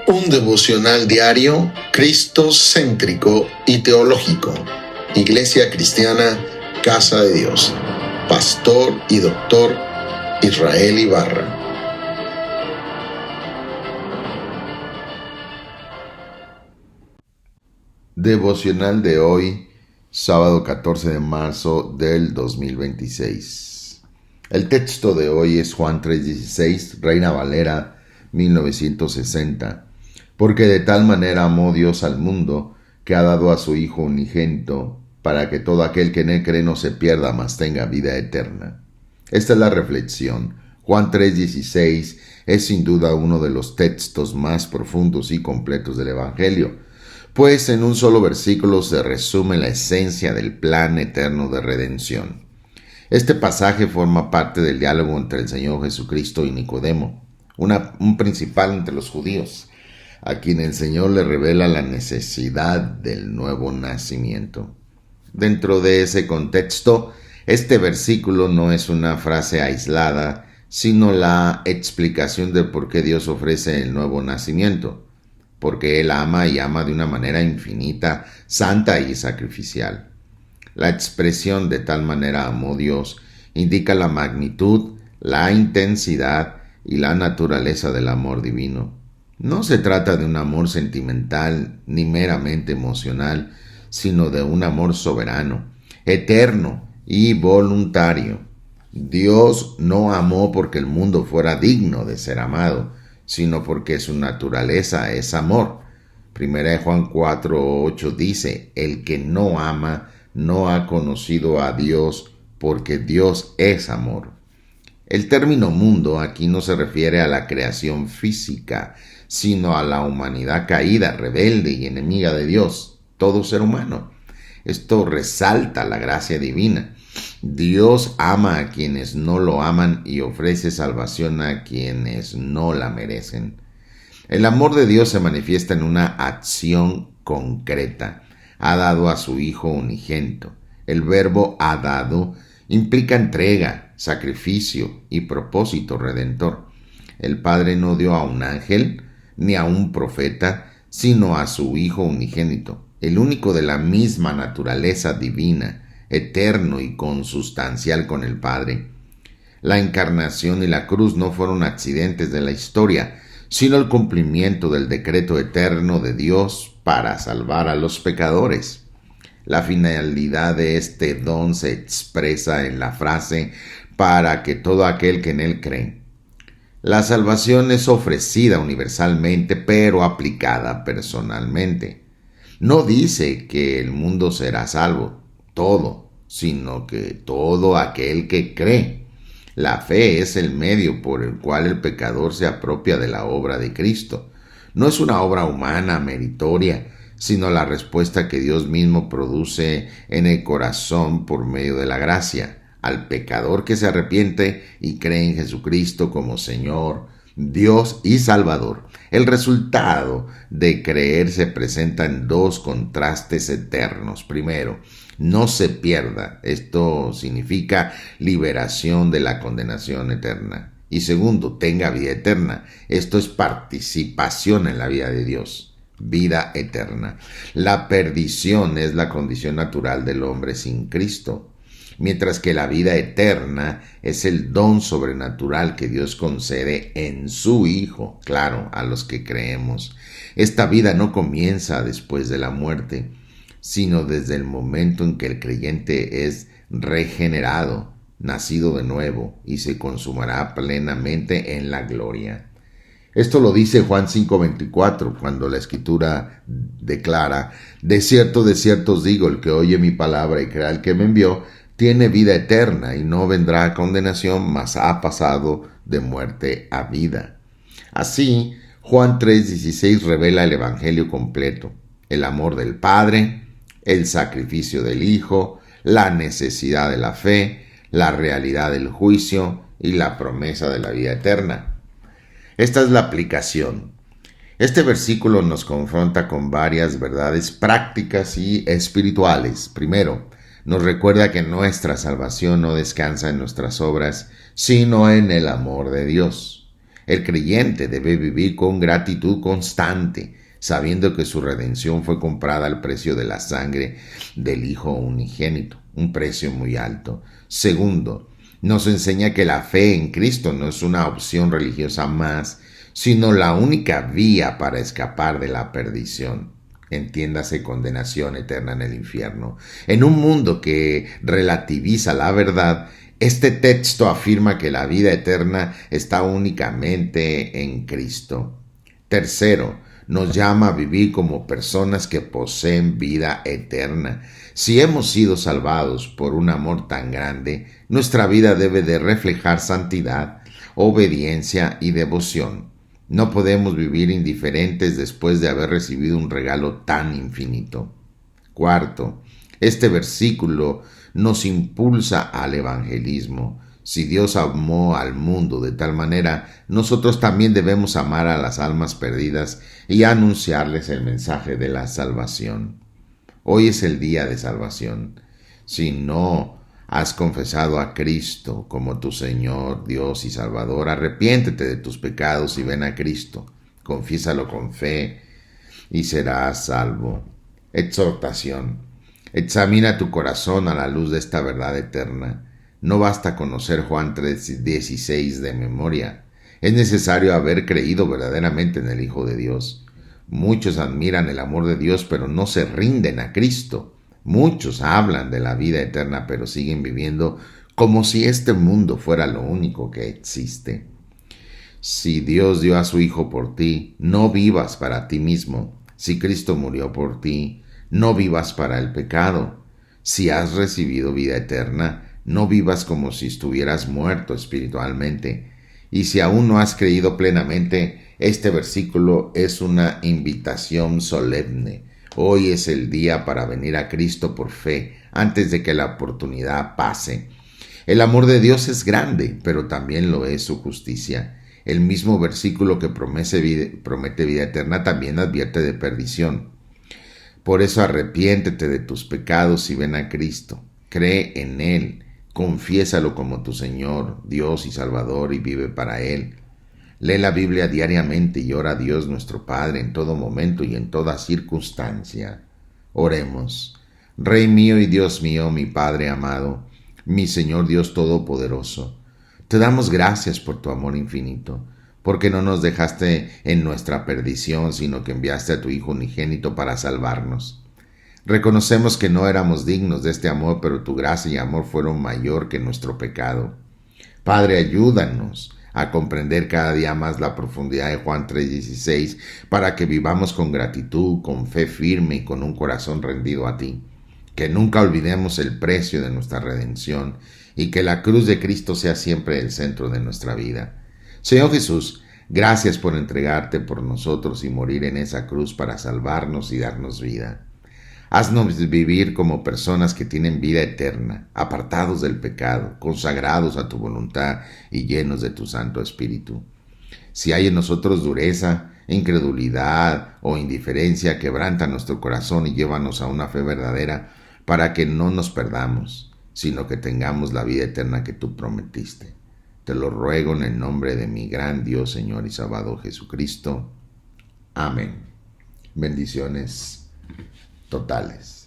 Un devocional diario, cristocéntrico y teológico. Iglesia Cristiana, Casa de Dios. Pastor y Doctor Israel Ibarra. Devocional de hoy, sábado 14 de marzo del 2026. El texto de hoy es Juan 3:16, Reina Valera 1960. Porque de tal manera amó Dios al mundo, que ha dado a su Hijo unigénito, para que todo aquel que en él cree no se pierda, mas tenga vida eterna. Esta es la reflexión. Juan 3:16 es sin duda uno de los textos más profundos y completos del Evangelio, pues en un solo versículo se resume la esencia del plan eterno de redención. Este pasaje forma parte del diálogo entre el Señor Jesucristo y Nicodemo, un principal entre los judíos, a quien el Señor le revela la necesidad del nuevo nacimiento. Dentro de ese contexto, este versículo no es una frase aislada, sino la explicación del por qué Dios ofrece el nuevo nacimiento. Porque Él ama y ama de una manera infinita, santa y sacrificial. La expresión "de tal manera amó Dios" indica la magnitud, la intensidad y la naturaleza del amor divino. No se trata de un amor sentimental ni meramente emocional, sino de un amor soberano, eterno y voluntario. Dios no amó porque el mundo fuera digno de ser amado, sino porque su naturaleza es amor. Primera de Juan 4:8 dice: el que no ama no ha conocido a Dios, porque Dios es amor. El término mundo aquí no se refiere a la creación física, sino a la humanidad caída, rebelde y enemiga de Dios, todo ser humano. Esto resalta la gracia divina. Dios ama a quienes no lo aman y ofrece salvación a quienes no la merecen. El amor de Dios se manifiesta en una acción concreta. Ha dado a su Hijo unigénito. El verbo "ha dado" implica entrega, sacrificio y propósito redentor. El Padre no dio a un ángel ni a un profeta, sino a su Hijo unigénito, el único de la misma naturaleza divina, eterno y consustancial con el Padre. La encarnación y la cruz no fueron accidentes de la historia, sino el cumplimiento del decreto eterno de Dios para salvar a los pecadores. La finalidad de este don se expresa en la frase "para que todo aquel que en él cree". La salvación es ofrecida universalmente, pero aplicada personalmente. No dice que el mundo será salvo, todo, sino que todo aquel que cree. La fe es el medio por el cual el pecador se apropia de la obra de Cristo. No es una obra humana meritoria, sino la respuesta que Dios mismo produce en el corazón por medio de la gracia, al pecador que se arrepiente y cree en Jesucristo como Señor, Dios y Salvador. El resultado de creer se presenta en dos contrastes eternos. Primero, no se pierda. Esto significa liberación de la condenación eterna. Y segundo, tenga vida eterna. Esto es participación en la vida de Dios. Vida eterna. La perdición es la condición natural del hombre sin Cristo, mientras que la vida eterna es el don sobrenatural que Dios concede en su Hijo, claro, a los que creemos. Esta vida no comienza después de la muerte, sino desde el momento en que el creyente es regenerado, nacido de nuevo, y se consumará plenamente en la gloria. Esto lo dice Juan 5:24, cuando la Escritura declara: de cierto os digo, el que oye mi palabra y crea al que me envió, tiene vida eterna y no vendrá a condenación, mas ha pasado de muerte a vida. Así, Juan 3:16 revela el Evangelio completo: el amor del Padre, el sacrificio del Hijo, la necesidad de la fe, la realidad del juicio y la promesa de la vida eterna. Esta es la aplicación. Este versículo nos confronta con varias verdades prácticas y espirituales. Primero, nos recuerda que nuestra salvación no descansa en nuestras obras, sino en el amor de Dios. El creyente debe vivir con gratitud constante, sabiendo que su redención fue comprada al precio de la sangre del Hijo unigénito, un precio muy alto. Segundo, nos enseña que la fe en Cristo no es una opción religiosa más, sino la única vía para escapar de la perdición. Entiéndase, condenación eterna en el infierno. En un mundo que relativiza la verdad, este texto afirma que la vida eterna está únicamente en Cristo. Tercero, nos llama a vivir como personas que poseen vida eterna. Si hemos sido salvados por un amor tan grande, nuestra vida debe de reflejar santidad, obediencia y devoción. No podemos vivir indiferentes después de haber recibido un regalo tan infinito. Cuarto, este versículo nos impulsa al evangelismo. Si Dios amó al mundo de tal manera, nosotros también debemos amar a las almas perdidas y anunciarles el mensaje de la salvación. Hoy es el día de salvación. Si no has confesado a Cristo como tu Señor, Dios y Salvador, arrepiéntete de tus pecados y ven a Cristo. Confiésalo con fe y serás salvo. Exhortación. Examina tu corazón a la luz de esta verdad eterna. No basta conocer Juan 3:16 de memoria. Es necesario haber creído verdaderamente en el Hijo de Dios. Muchos admiran el amor de Dios, pero no se rinden a Cristo. Muchos hablan de la vida eterna, pero siguen viviendo como si este mundo fuera lo único que existe. Si Dios dio a su Hijo por ti, no vivas para ti mismo. Si Cristo murió por ti, no vivas para el pecado. Si has recibido vida eterna, no vivas como si estuvieras muerto espiritualmente. Y si aún no has creído plenamente, este versículo es una invitación solemne. Hoy es el día para venir a Cristo por fe, antes de que la oportunidad pase. El amor de Dios es grande, pero también lo es su justicia. El mismo versículo que promete vida eterna también advierte de perdición. Por eso arrepiéntete de tus pecados y ven a Cristo. Cree en Él. Confiésalo como tu Señor, Dios y Salvador y vive para Él. Lee la Biblia diariamente y ora a Dios nuestro Padre en todo momento y en toda circunstancia. Oremos. Rey mío y Dios mío, mi Padre amado, mi Señor Dios Todopoderoso, te damos gracias por tu amor infinito, porque no nos dejaste en nuestra perdición, sino que enviaste a tu Hijo unigénito para salvarnos. Reconocemos que no éramos dignos de este amor, pero tu gracia y amor fueron mayor que nuestro pecado. Padre, ayúdanos a comprender cada día más la profundidad de Juan 3:16 para que vivamos con gratitud, con fe firme y con un corazón rendido a ti. Que nunca olvidemos el precio de nuestra redención y que la cruz de Cristo sea siempre el centro de nuestra vida. Señor Jesús, gracias por entregarte por nosotros y morir en esa cruz para salvarnos y darnos vida. Haznos vivir como personas que tienen vida eterna, apartados del pecado, consagrados a tu voluntad y llenos de tu Santo Espíritu. Si hay en nosotros dureza, incredulidad o indiferencia, quebranta nuestro corazón y llévanos a una fe verdadera para que no nos perdamos, sino que tengamos la vida eterna que tú prometiste. Te lo ruego en el nombre de mi gran Dios, Señor y Salvador Jesucristo. Amén. Bendiciones totales.